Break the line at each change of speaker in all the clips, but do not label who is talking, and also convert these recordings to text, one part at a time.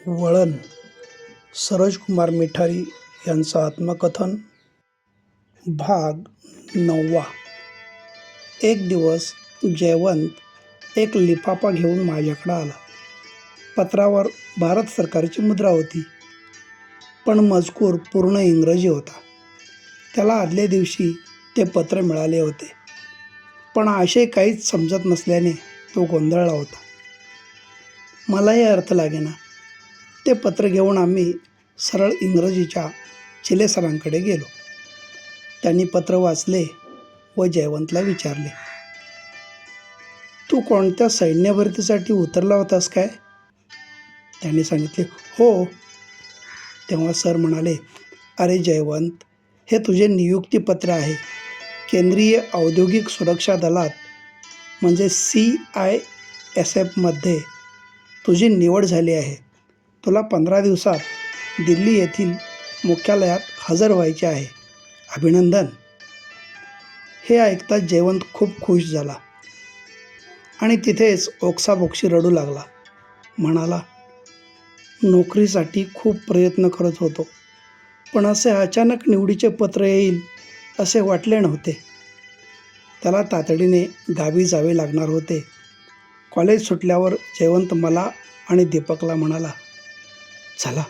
वळण सरोजकुमार मिठारी यांचं आत्मकथन भाग 9वा. एक दिवस जयवंत एक लिफाफा घेऊन माझ्याकडं आला. पत्रावर भारत सरकारची मुद्रा होती, पण मजकूर पूर्ण इंग्रजी होता. त्याला आदल्या दिवशी ते पत्र मिळाले होते, पण आशय काहीच समजत नसल्याने तो गोंधळला होता. मलाही अर्थ लागेना. ते पत्र घेऊन आम्ही सरळ इंग्रजीच्या चिले सरांकडे गेलो. त्यांनी पत्र वाचले व जयवंतला विचारले, तू कोणत्या सैन्य भरतीसाठी उतरला होतास काय? त्यांनी सांगितले, हो. तेव्हा सर म्हणाले, अरे जयवंत, हे तुझे नियुक्तीपत्र आहे. केंद्रीय औद्योगिक सुरक्षा दलात म्हणजे CISFमध्ये तुझी निवड झाली आहे. तुला 15 दिवसात दिल्ली येथील मुख्यालयात हजर व्हायचे आहे. अभिनंदन. हे ऐकताच जयवंत खूप खुश झाला आणि तिथेच ओक्साबोक्शी रडू लागला. म्हणाला, नोकरीसाठी खूप प्रयत्न करत होतो, पण असे अचानक निवडीचे पत्र येईल असे वाटले नव्हते. त्याला तातडीने गावी जावे लागणार होते. कॉलेज सुटल्यावर जयवंत मला आणि दीपकला म्हणाला, चला,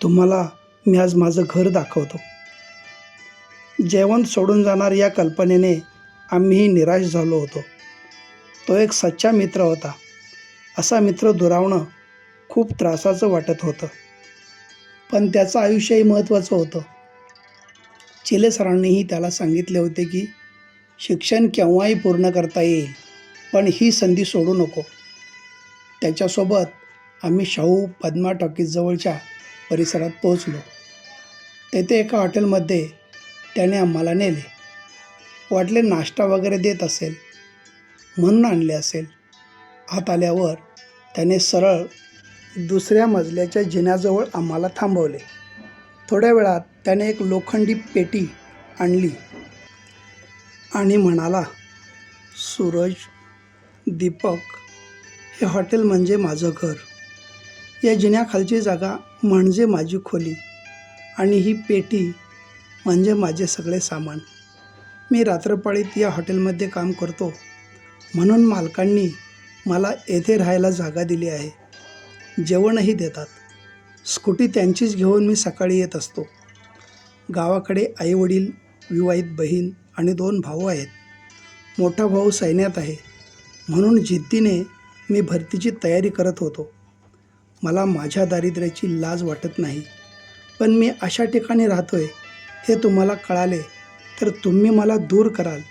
तुम्हाला मी आज माझं घर दाखवतो. जयवंत सोडून जाणार या कल्पनेने आम्हीही निराश झालो होतो. तो एक सच्चा मित्र होता. असा मित्र दुरावणं खूप त्रासाचं वाटत होतं, पण त्याचं आयुष्यही महत्त्वाचं होतं. चिले सरांनीही त्याला सांगितले होते की शिक्षण केव्हाही पूर्ण करता येईल, पण ही संधी सोडू नको. त्याच्यासोबत आम्ही शाहू पद्मा टॉकीजजवळच्या परिसरात पोहोचलो. तेथे एका हॉटेलमध्ये त्याने आम्हाला नेले. वाटले नाश्ता वगैरे देत असेल म्हणून आणले असेल. आत आल्यावर त्याने सरळ दुसऱ्या मजल्याच्या जिन्याजवळ आम्हाला थांबवले. थोड्या वेळात त्याने एक लोखंडी पेटी आणली आणि म्हणाला, सूरज, दीपक, हे हॉटेल म्हणजे माझं घर. या जिन्याखालची जागा म्हणजे माझी खोली आणि ही पेटी म्हणजे माझे सगळे सामान. मी रात्रपाळीत या हॉटेलमध्ये काम करतो, म्हणून मालकांनी मला येथे राहायला जागा दिली आहे. जेवणही देतात. स्कूटी त्यांचीच घेऊन मी सकाळी येत असतो. गावाकडे आईवडील, विवाहित बहीण आणि 2 भाऊ आहेत. मोठा भाऊ सैन्यात आहे, म्हणून जिद्दीने मी भरतीची तयारी करत होतो. मला माझ्या दारिद्र्याची लाज वाटत नाही, पण मी अशा ठिकाणी राहतोय हे तुम्हाला कळाले तर तुम्ही मला दूर कराल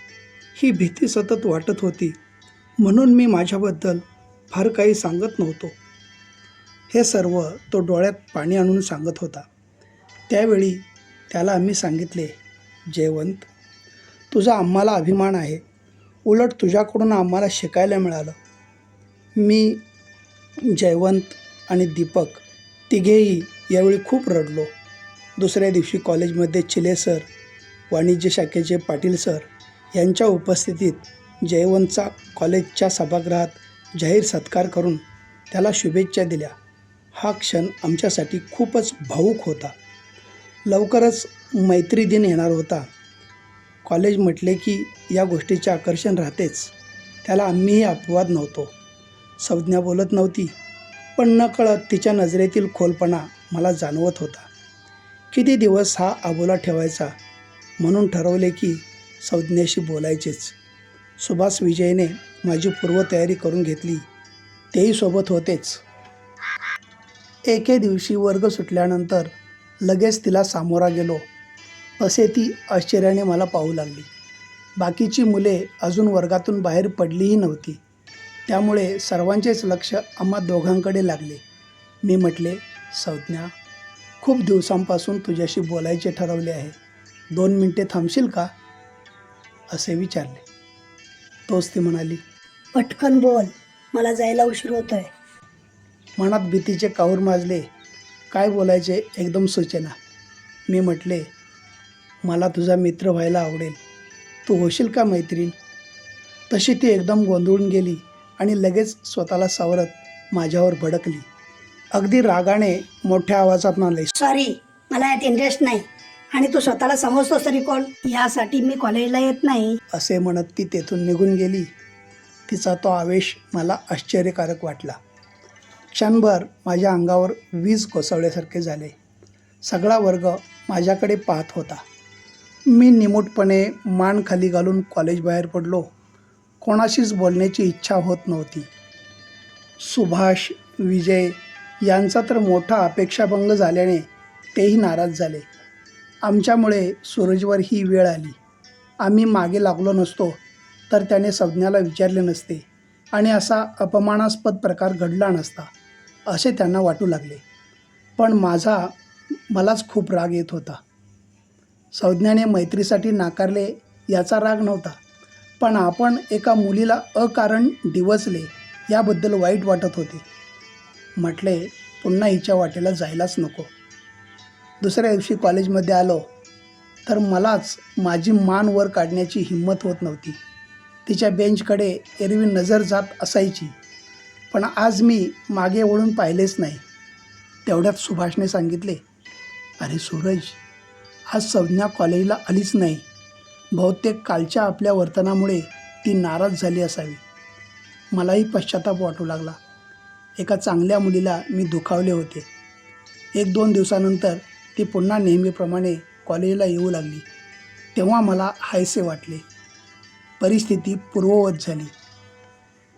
ही भीती सतत वाटत होती, म्हणून मी माझ्याबद्दल फार काही सांगत नव्हतो. हे सर्व तो डोळ्यात पाणी आणून सांगत होता. त्यावेळी त्याला आम्ही सांगितले, जयवंत, तुझा आम्हाला अभिमान आहे. उलट तुझ्याकडून आम्हाला शिकायला मिळालं. मी, जयवंत आणि दीपक तिघेही यावेळी खूप रडलो. दुसऱ्या दिवशी कॉलेजमध्ये चिले सर, वाणिज्य शाखेचे पाटील सर यांच्या उपस्थितीत जयवंतचा कॉलेजच्या सभागृहात जाहीर सत्कार करून त्याला शुभेच्छा दिल्या. हा क्षण आमच्यासाठी खूपच भावूक होता. लवकरच मैत्री दिन येणार होता. कॉलेज म्हटले की या गोष्टीचे आकर्षण राहतेच. त्याला आम्हीही अपवाद नव्हतो. संज्ञा बोलत नव्हती, पण नकळत तिच्या नजरेतील खोलपणा मला जाणवत होता. किती दिवस हा अबोला ठेवायचा म्हणून ठरवले की संज्ञेशी बोलायचेच. सुभाष विजयने माझी पूर्वतयारी करून घेतली. तेही सोबत होतेच. एके दिवशी वर्ग सुटल्यानंतर लगेच तिला सामोरा गेलो असे ती आश्चर्याने मला पाहू लागली. बाकीची मुले अजून वर्गातून बाहेर पडलीही नव्हती, त्यामुळे सर्वांचेच लक्ष आम्हा दोघांकडे लागले. मी म्हटले, संज्ञा, खूप दिवसांपासून तुझ्याशी बोलायचे ठरवले आहे. 2 मिनिटे थांबशील का? असे विचारले. तोच ती म्हणाली,
पटकन बोल, मला जायला उशीर होतोय.
मनात भीतीचे काहूर माजले. काय बोलायचे एकदम सुचेना. मी म्हटले, मला तुझा मित्र व्हायला आवडेल. तू होशील का मैत्रीण? तशी ती एकदम गोंधळून गेली आणि लगेच स्वतःला सावरत माझ्यावर भडकली. अगदी रागाने मोठ्या आवाजात म्हणाले,
सॉरी, मला यात इंटरेस्ट नाही. आणि तू स्वतःला समजतोस तरी कोण? यासाठी मी कॉलेजला येत नाही.
असे म्हणत ती तेथून निघून गेली. तिचा तो आवेश मला आश्चर्यकारक वाटला. क्षणभर माझ्या अंगावर वीज कोसळल्यासारखे झाले. सगळा वर्ग माझ्याकडे पाहत होता. मी निमूटपणे मान खाली घालून कॉलेजबाहेर पडलो. कोणाशीच बोलण्याची इच्छा होत नव्हती. सुभाष, विजय यांचा तर मोठा अपेक्षाभंग झाल्याने तेही नाराज झाले. आमच्यामुळे सूरजवर ही वेळ आली. आम्ही मागे लागलो नसतो तर त्याने संज्ञाला विचारले नसते आणि असा अपमानास्पद प्रकार घडला नसता असे त्यांना वाटू लागले. पण मलाच खूप राग येत होता. संज्ञाने मैत्रीसाठी नाकारले याचा राग नव्हता, पण आपण एका मुलीला अकारण डिवचले याबद्दल वाईट वाटत होते. म्हटले पुन्हा हिच्या वाटेला जायलाच नको. दुसऱ्या दिवशी कॉलेजमध्ये आलो तर मलाच माझी मान वर काढण्याची हिंमत होत नव्हती. तिच्या बेंचकडे एरवी नजर जात असायची, पण आज मी मागे वळून पाहिलेच नाही. तेवढ्यात सुभाषने सांगितले, अरे सूरज, आज संज्ञा कॉलेजला आलीच नाही. बहुतेक कालच्या आपल्या वर्तनामुळे ती नाराज झाली असावी. मलाही पश्चाताप वाटू लागला. एका चांगल्या मुलीला मी दुखावले होते. 1-2 दिवसानंतर ती पुन्हा नेहमीप्रमाणे कॉलेजला येऊ लागली. तेव्हा मला हायसे वाटले. परिस्थिती पूर्ववत झाली.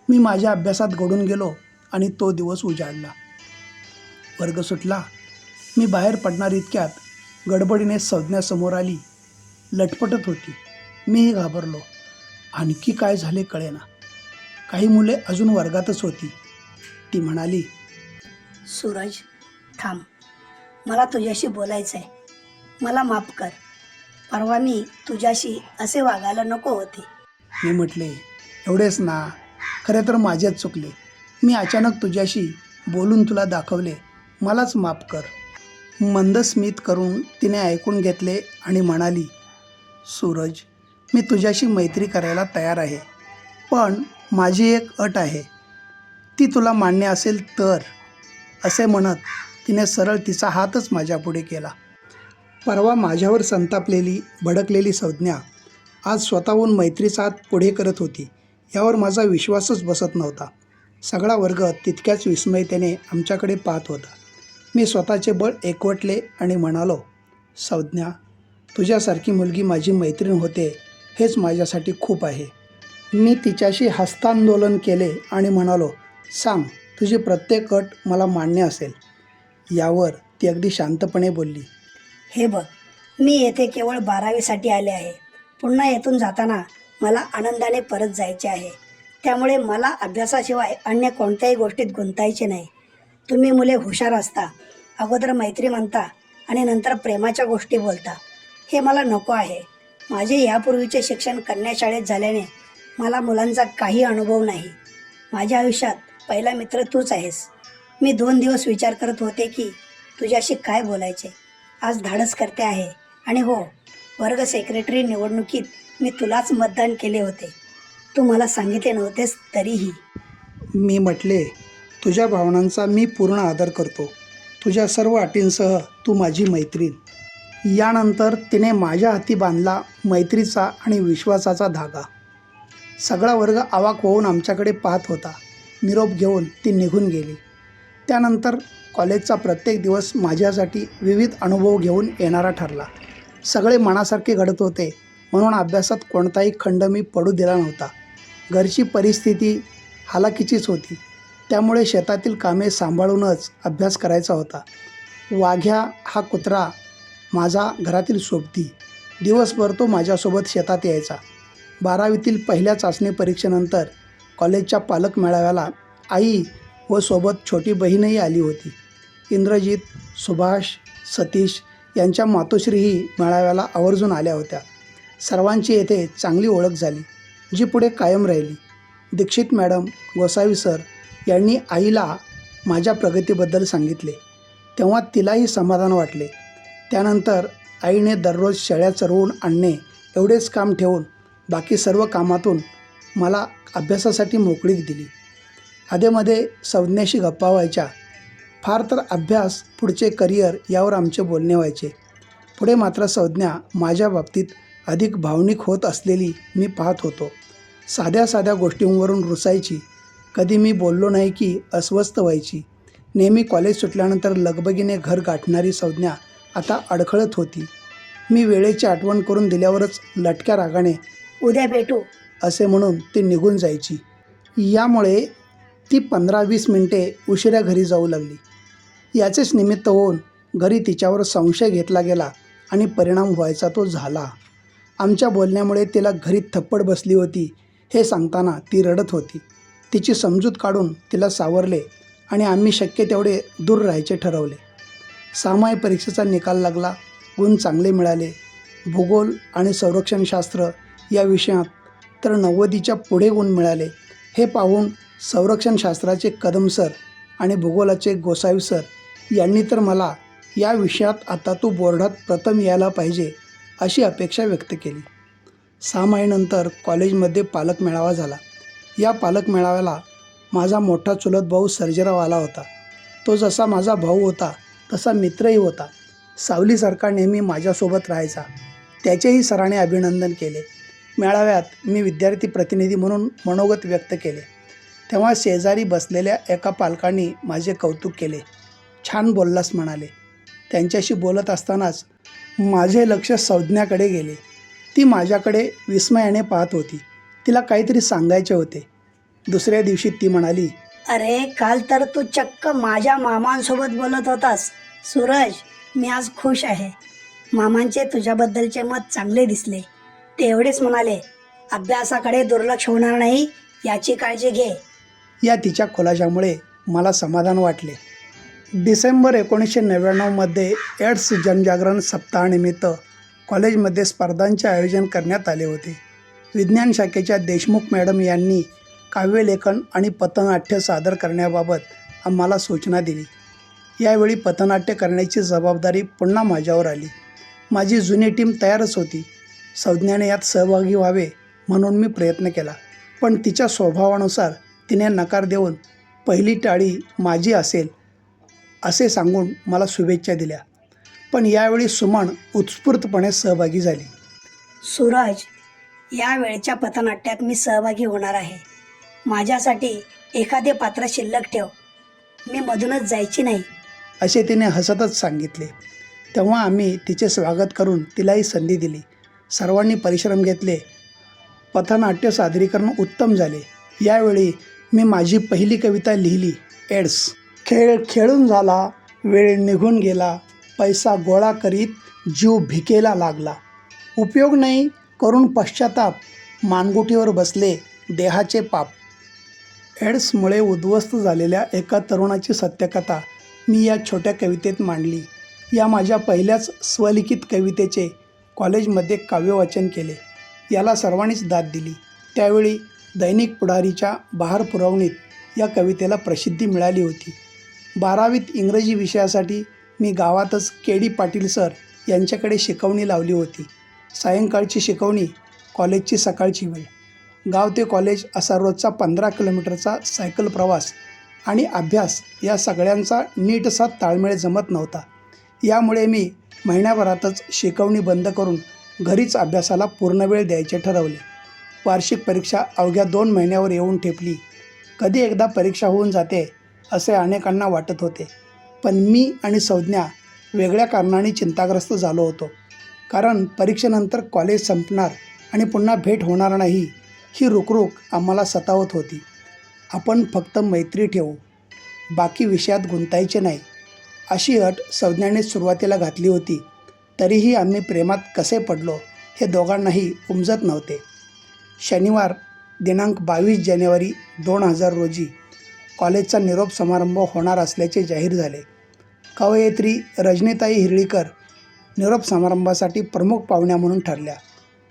मी माझ्या अभ्यासात गढून गेलो आणि तो दिवस उजाडला. वर्ग सुटला. मी बाहेर पडणार इतक्यात गडबडीने संज्ञा समोर आली. लटपटत होती. मीही घाबरलो. आणखी काय झाले कळेना. काही मुले अजून वर्गातच होती. ती म्हणाली,
सूरज, थांब, मला तुझ्याशी बोलायचं आहे. मला माफ कर. परवा मी तुझ्याशी असे वागायला नको होते.
मी म्हटले, एवढेच ना, खरे तर माझेच चुकले. मी अचानक तुझ्याशी बोलून तुला दाखवले. मलाच माफ कर. मंद स्मित करून तिने ऐकून घेतले आणि म्हणाली, सूरज, मी तुझ्याशी मैत्री करायला तयार आहे, पण माझी एक अट आहे. ती तुला मान्य असेल तर. असे म्हणत तिने सरळ तिचा हातच माझ्यापुढे केला. परवा माझ्यावर संतापलेली, भडकलेली संज्ञा आज स्वतःहून मैत्रीचा हात पुढे करत होती. यावर माझा विश्वासच बसत नव्हता. सगळा वर्ग तितक्याच विस्मयतेने आमच्याकडे पाहत होता. मी स्वतःचे बळ एकवटले आणि म्हणालो, संज्ञा, तुझ्यासारखी मुलगी माझी मैत्रीण होते हेच माझ्यासाठी खूप आहे. मी तिच्याशी हस्तांदोलन केले आणि म्हणालो, सांग, तुझी प्रत्येक अट मला मान्य असेल. यावर ती अगदी शांतपणे बोलली,
हे बघ, मी येथे केवळ 12वीसाठी आले आहे. पुन्हा येथून जाताना मला आनंदाने परत जायचे आहे. त्यामुळे मला अभ्यासाशिवाय अन्य कोणत्याही गोष्टीत गुंतायचे नाही. तुम्ही मुले हुशार असता. अगोदर मैत्री म्हणता आणि नंतर प्रेमाच्या गोष्टी बोलता. हे मला नको आहे. माझे यापूर्वीचे शिक्षण कन्याशाळेत झाल्याने मला मुलांचा काही अनुभव नाही. माझ्या आयुष्यात पहिला मित्र तूच आहेस. मी 2 दिवस विचार करत होते की तुझ्याशी काय बोलायचे. आज धाडस करते आहे. आणि हो, वर्ग सेक्रेटरी निवडणुकीत मी तुलाच मतदान केले होते. तू मला सांगितले नव्हतेस तरीही.
मी म्हटले, तुझ्या भावनांचा मी पूर्ण आदर करतो. तुझ्या सर्व अटींसह तू माझी मैत्रीण. यानंतर तिने माझ्या हाती बांधला मैत्रीचा आणि विश्वासाचा धागा. सगळा वर्ग अवाक होऊन आमच्याकडे पाहत होता. निरोप घेऊन ती निघून गेली. त्यानंतर कॉलेजचा प्रत्येक दिवस माझ्यासाठी विविध अनुभव घेऊन येणारा ठरला. सगळे मनासारखे घडत होते म्हणून अभ्यासात कोणताही खंड मी पडू दिला नव्हता. घरची परिस्थिती हालाकीचीच होती, त्यामुळे शेतातील कामे सांभाळूनच अभ्यास करायचा होता. वाघ्या हा कुत्रा माझा घरातील सोबती. दिवसभर तो माझ्यासोबत शेतात यायचा. 12वीतील पहिल्या चाचणी परीक्षेनंतर कॉलेजच्या पालक मेळाव्याला आई व सोबत छोटी बहीणही आली होती. इंद्रजित, सुभाष, सतीश यांच्या मातोश्रीही मेळाव्याला आवर्जून आल्या होत्या. सर्वांची येथे चांगली ओळख झाली, जी पुढे कायम राहिली. दीक्षित मॅडम, गोसावी सर यांनी आईला माझ्या प्रगतीबद्दल सांगितले, तेव्हा तिलाही समाधान वाटले. त्यानंतर आईने दररोज शेळ्या चरवून आणणे एवढेच काम ठेवून बाकी सर्व कामातून मला अभ्यासासाठी मोकळीक दिली. अधेमध्ये संज्ञेशी गप्पा व्हायच्या. फार तर अभ्यास, पुढचे करिअर यावर आमचे बोलणे व्हायचे. पुढे मात्र संज्ञा माझ्या बाबतीत अधिक भावनिक होत असलेली मी पाहत होतो. साध्या साध्या गोष्टींवरून रुसायची. कधी मी बोललो नाही की अस्वस्थ व्हायची. नेहमी कॉलेज सुटल्यानंतर लगबगीने घर गाठणारी संज्ञा आता अडखळत होती. मी वेळेची आठवण करून दिल्यावरच लटक्या रागाने
उद्या भेटू.
असे म्हणून ती निघून जायची. यामुळे ती 15-20 मिनिटे उशिरा घरी जाऊ लागली. याचेच निमित्त होऊन घरी तिच्यावर संशय घेतला गेला आणि परिणाम व्हायचा तो झाला. आमच्या बोलण्यामुळे तिला घरी थप्पड बसली होती हे सांगताना ती रडत होती. तिची समजूत काढून तिला सावरले आणि आम्ही शक्य तेवढे दूर राहायचे ठरवले. सामाई परीक्षेचा निकाल लागला. गुण चांगले मिळाले. भूगोल आणि संरक्षणशास्त्र या विषयात तर 90च्या पुढे गुण मिळाले. हे पाहून संरक्षणशास्त्राचे कदम सर आणि भूगोलाचे गोसावी सर यांनी तर मला या विषयात आता तू बोर्डात प्रथम यायला पाहिजे अशी अपेक्षा व्यक्त केली. 6 महिन्यानंतर कॉलेजमध्ये पालक मेळावा झाला. या पालक मेळाव्याला माझा मोठा चुलत भाऊ सर्जेराव आला होता. तो जसा माझा भाऊ होता तसा मित्रही होता. सावलीसारखा नेहमी माझ्यासोबत राहायचा. त्याचेही सरांनी अभिनंदन केले. मेळाव्यात मी विद्यार्थी प्रतिनिधी म्हणून मनोगत व्यक्त केले. तेव्हा शेजारी बसलेल्या एका पालकांनी माझे कौतुक केले. छान बोललास म्हणाले. त्यांच्याशी बोलत असतानाच माझे लक्ष संज्ञाकडे गेले. ती माझ्याकडे विस्मयाने पाहत होती. तिला काहीतरी सांगायचे होते. दुसऱ्या दिवशी ती म्हणाली,
अरे काल तर तू चक्क माझ्या मामांसोबत बोलत होतास. सूरज, मी आज खुश आहे. मामांचे तुझ्याबद्दलचे मत चांगले दिसले. ते एवढेच म्हणाले, अभ्यासाकडे दुर्लक्ष होणार नाही याची काळजी घे.
या तिच्या खुलाशामुळे मला समाधान वाटले. डिसेंबर 1999मध्ये एड्स जनजागरण सप्ताहानिमित्त कॉलेजमध्ये स्पर्धांचे आयोजन करण्यात आले होते. विज्ञान शाखेच्या देशमुख मॅडम यांनी काव्यलेखन आणि पथनाट्य सादर करण्याबाबत आम्हाला सूचना दिली. यावेळी पथनाट्य करण्याची जबाबदारी पुन्हा माझ्यावर आली. माझी जुनी टीम तयारच होती. संज्ञाने यात सहभागी व्हावे म्हणून मी प्रयत्न केला, पण तिच्या स्वभावानुसार तिने नकार देऊन पहिली टाळी माझी असेल असे सांगून मला शुभेच्छा दिल्या. पण यावेळी सुमन उत्स्फूर्तपणे सहभागी झाली.
सूरज, या वेळच्या पथनाट्यात मी सहभागी होणार आहे. माझ्यासाठी एखादे पात्र शिल्लक ठेव. मी मधूनच जायची नाही,
असे तिने हसतच सांगितले. तेव्हा आम्ही तिचे स्वागत करून तिलाही संधी दिली. सर्वांनी परिश्रम घेतले. पथनाट्य सादरीकरण उत्तम झाले. यावेळी मी माझी पहिली कविता लिहिली, एड्स. खेळ खेळून झाला, वेळ निघून गेला, पैसा गोळा करीत जीव भिकेला लागला. उपयोग नाही करून पश्चाताप, मानगुटीवर बसले देहाचे पाप. एड्समुळे उद्ध्वस्त झालेल्या एका तरुणाची सत्यकथा मी या छोट्या कवितेत मांडली. या माझ्या पहिल्याच स्वलिखित कवितेचे कॉलेजमध्ये काव्यवाचन केले. याला सर्वांनीच दाद दिली. त्यावेळी दैनिक पुढारीच्या बहार पुरवणीत या कवितेला प्रसिद्धी मिळाली होती. 12वीत इंग्रजी विषयासाठी मी गावातच के.डी. पाटील सर यांच्याकडे शिकवणी लावली होती. सायंकाळची शिकवणी, कॉलेजची सकाळची वेळ. गाव ते कॉलेज असा रोजचा 15 किलोमीटरचा सायकल प्रवास आणि अभ्यास या सगळ्यांचा नीटसा ताळमेळ जमत नव्हता. यामुळे मी महिन्याभरातच शिकवणी बंद करून घरीच अभ्यासाला पूर्ण वेळ द्यायचे ठरवले. वार्षिक परीक्षा अवघ्या 2 महिन्यावर येऊन ठेपली. कधी एकदा परीक्षा होऊन जाते असे अनेकांना वाटत होते. पण मी आणि संज्ञा वेगळ्या कारणाने चिंताग्रस्त झालो होतो. कारण परीक्षेनंतर कॉलेज संपणार आणि पुन्हा भेट होणार नाही ही रुकरुक आम्हाला सतावत होती. आपण फक्त मैत्री ठेवू, बाकी विषयात गुंतायचे नाही अशी अट संज्ञाने सुरुवातीला घातली होती. तरीही आम्ही प्रेमात कसे पडलो हे दोघांनाही उमजत नव्हते. शनिवार दिनांक 22 जानेवारी 2000 रोजी कॉलेजचा निरोप समारंभ होणार असल्याचे जाहीर झाले. कवयित्री रजनीताई हिरळीकर निरोप समारंभासाठी प्रमुख पाहुण्या म्हणून ठरल्या.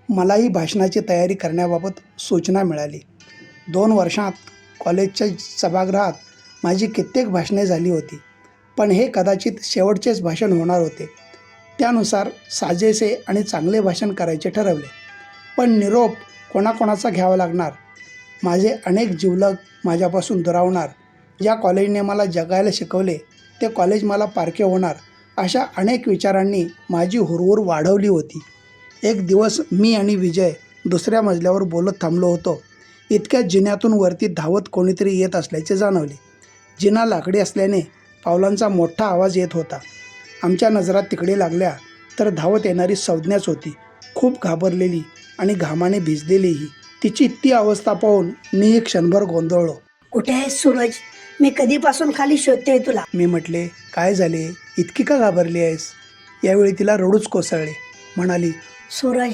मलाही भाषणाची तयारी करण्याबाबत सूचना मिळाली. 2 वर्षात कॉलेजच्या सभागृहात माझी कित्येक भाषणे झाली होती, पण हे कदाचित शेवटचेच भाषण होणार होते. त्यानुसार साजेसे आणि चांगले भाषण करायचे ठरवले. पण निरोप कोणाकोणाचा घ्यावा लागणार? माझे अनेक जिवलग माझ्यापासून दुरावणार. ज्या कॉलेजने मला जगायला शिकवले ते कॉलेज मला पारखे होणार अशा अनेक विचारांनी माझी हुरहुर वाढवली होती. एक दिवस मी आणि विजय दुसऱ्या मजल्यावर बोलत थांबलो होतो. इतक्यात जिन्यातून वरती धावत कोणीतरी येत असल्याचे जाणवले. जिना लाकडी असल्याने पावलांचा मोठा आवाज येत होता. आमच्या नजरा तिकडे लागल्या तर धावत येणारी संज्ञाच होती, खूप घाबरलेली आणि घामाने भिजलेलीही. तिची ती अवस्था पाहून मी क्षणभर गोंधळलो.
कुठे आहेस सूरज? मी कधीपासून खाली शोधतेय तुला.
मी म्हटले, काय झाले, इतकी का घाबरली आहेस? यावेळी तिला रडूच कोसळले. म्हणाली,
सूरज,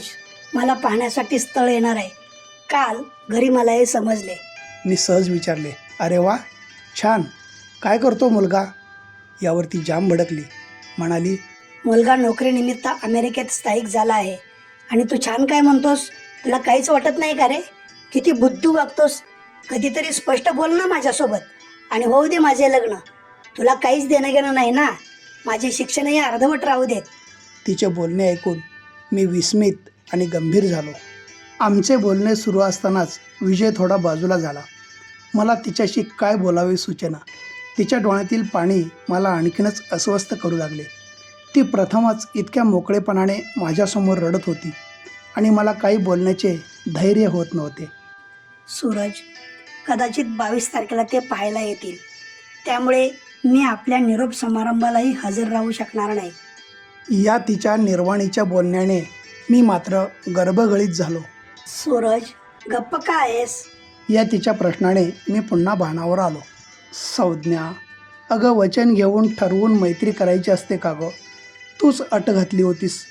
मला पाहण्यासाठी स्थळ येणार आहे. काल घरी मला हे समजले.
मी सहज विचारले, अरे वा, छान, काय करतो मुलगा? यावर ती जाम भडकली. म्हणाली,
मुलगा नोकरीनिमित्त अमेरिकेत स्थायिक झाला आहे. आणि तू छान काय म्हणतोस? तुला काहीच वाटत नाही का रे? किती बुद्धू वागतोस. कधीतरी स्पष्ट बोल ना माझ्यासोबत. आणि होऊ दे माझे लग्न. तुला काहीच देणं घेणं नाही ना. माझे शिक्षणही अर्धवट राहू देत.
तिचे बोलणे ऐकून मी विस्मित आणि गंभीर झालो. आमचे बोलणे सुरू असतानाच विजय थोडा बाजूला झाला. मला तिच्याशी काय बोलावे सुचेना. तिच्या डोळ्यातील पाणी मला आणखीनच अस्वस्थ करू लागले. ती प्रथमच इतक्या मोकळेपणाने माझ्यासमोर रडत होती आणि मला काही बोलण्याचे धैर्य होत नव्हते.
सूरज, कदाचित 22 तारखेला ते पाहायला येतील. त्यामुळे मी आपल्या निरोप समारंभालाही हजर राहू शकणार नाही.
या तिच्या निर्वाणीच्या बोलण्याने मी मात्र गर्भगळीत झालो.
सूरज, गप्प का आहेस?
या तिच्या प्रश्नाने मी पुन्हा भानावर आलो. संज्ञा, अगं वचन घेऊन ठरवून मैत्री करायची असते का गं? तूच अट घातली होतीस,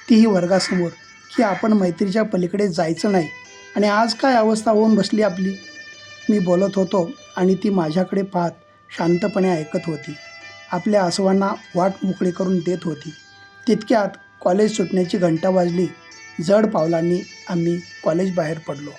तीही वर्गासमोर, की आपण मैत्रीच्या पलीकडे जायचं नाही. आणि आज काय अवस्था होऊन बसली आपली. मी बोलत होतो आणि ती माझ्याकडे पाहत शांतपणे ऐकत होती. आपल्या आसवांना वाट मोकळी करून देत होती. तितक्यात कॉलेज सुटण्याची घंटा वाजली. जड पावलांनी आम्ही कॉलेज बाहेर पडलो.